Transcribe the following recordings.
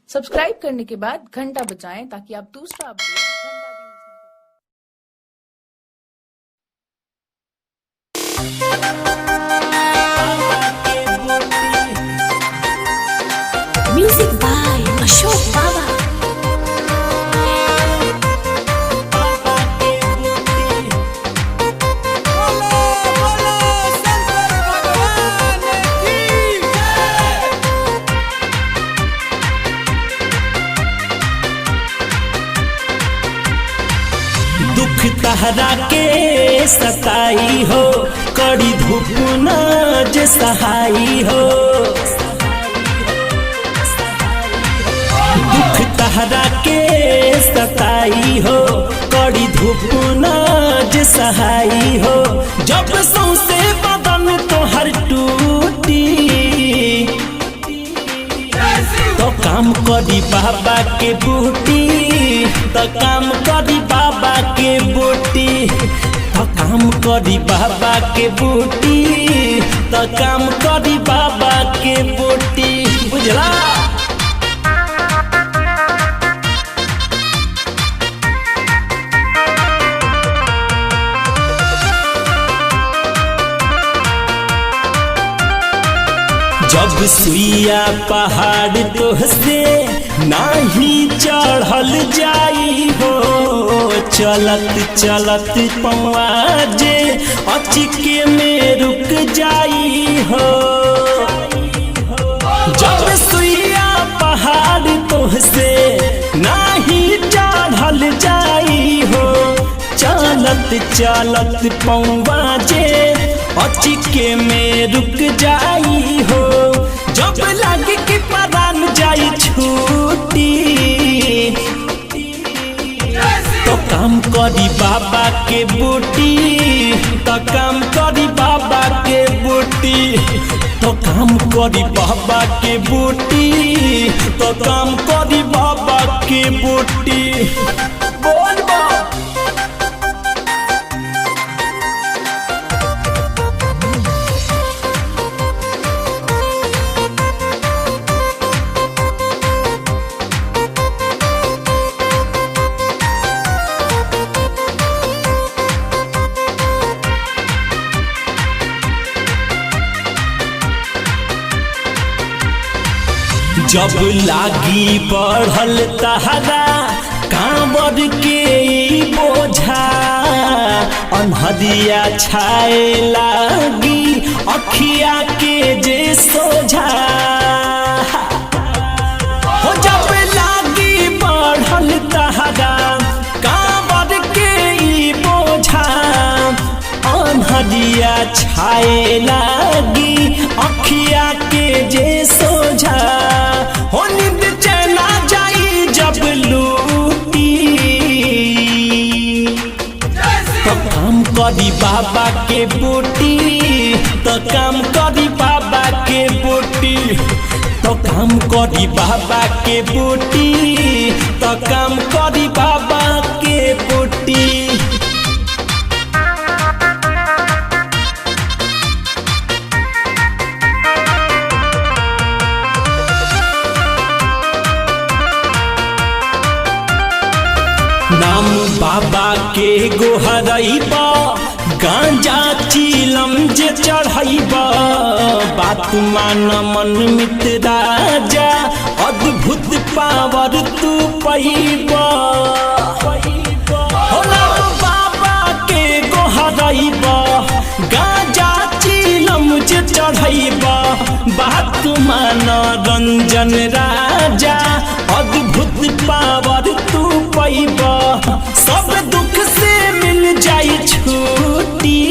Subscribe करने के बाद घंटा बजाएं ताकि आप दूसरा अपडेट घंटा भी मिस ना कर पाएं। म्यूजिक बाय अशोक बाबा। दुख तहरा के सताई हो, कड़ी धूप न जे सहाई हो। दुख तहरा के सताई हो, कड़ी धूप न जे सहाई हो। जब सौंसे बदन तोहर टूटी तो काम करी बाबा के बूटी, तो काम करी बाबा के बूटी, तो काम करी बाबा के बूटी, तो काम करी बाबा के बूटी। बुझला? जब सुइया पहाड़ तोहसे नाही चढ़ल जाई हो, चलत चलत पौआ जे अचके में रुक जाई हो। जब सुइया पहाड़ तोहसे नाही चढ़ल जाई हो, चलत चलत पौआ जे अचके में रुक जाई हो। जब लागे कि परान जाई छूटी तो काम करी बाबा के बूटी, तो काम करी बाबा के बूटी, तो काम करी बाबा के बूटी, तो काम करी बाबा के बूटी। बोल बा जब लागी बढ़ल तहरा कांवर के बोझा, अन्हरिया छाए लागी अखिया के जे सोझा। हो जब लागी बढ़ल तहरा कांवर के बोझा, अन्हरिया छाए लागी अखिया के जे सोझा। हो नींद चला जाई जब लूटी तो काम करी बाबा के बूटी, तो काम करी बाबा के बूटी, तो काम करी बाबा के बूटी, तो काम करी बाबा के बूटी। नाम बाबा के गोहरैबा, गांजा चीलम जे चढ़ैबा, बात मान मन मित राजा, अद्भुत पावर तू पैबा। हो नाम बाबा के गोहरैबा, गांजा चीलम जे चढ़ैबा, बात मान रंजन राजा, अद्भुत पावर तू पैबा। सब दुख से मिल जाई छूटी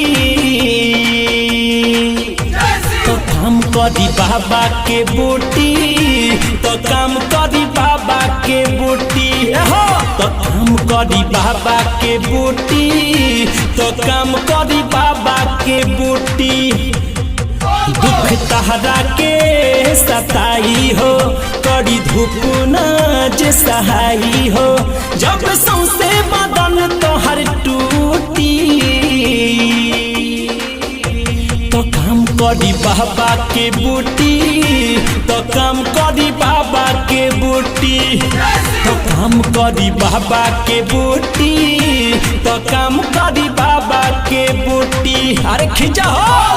तो काम करी बाबा के बूटी, तो काम करी बाबा के बूटी, तो काम करी बाबा के बूटी, तो काम करी बाबा के बूटी। दुख तहरा के सताई हो, कड़ी धूप न जे सहाई हो। जब सौंसे बदन तोहर टूटी तो काम करी बाबा के बूटी तो काम करी बाबा के बूटी तो काम करी बाबा के बूटी तो काम करी बाबा के बूटी अरे खिंचा हो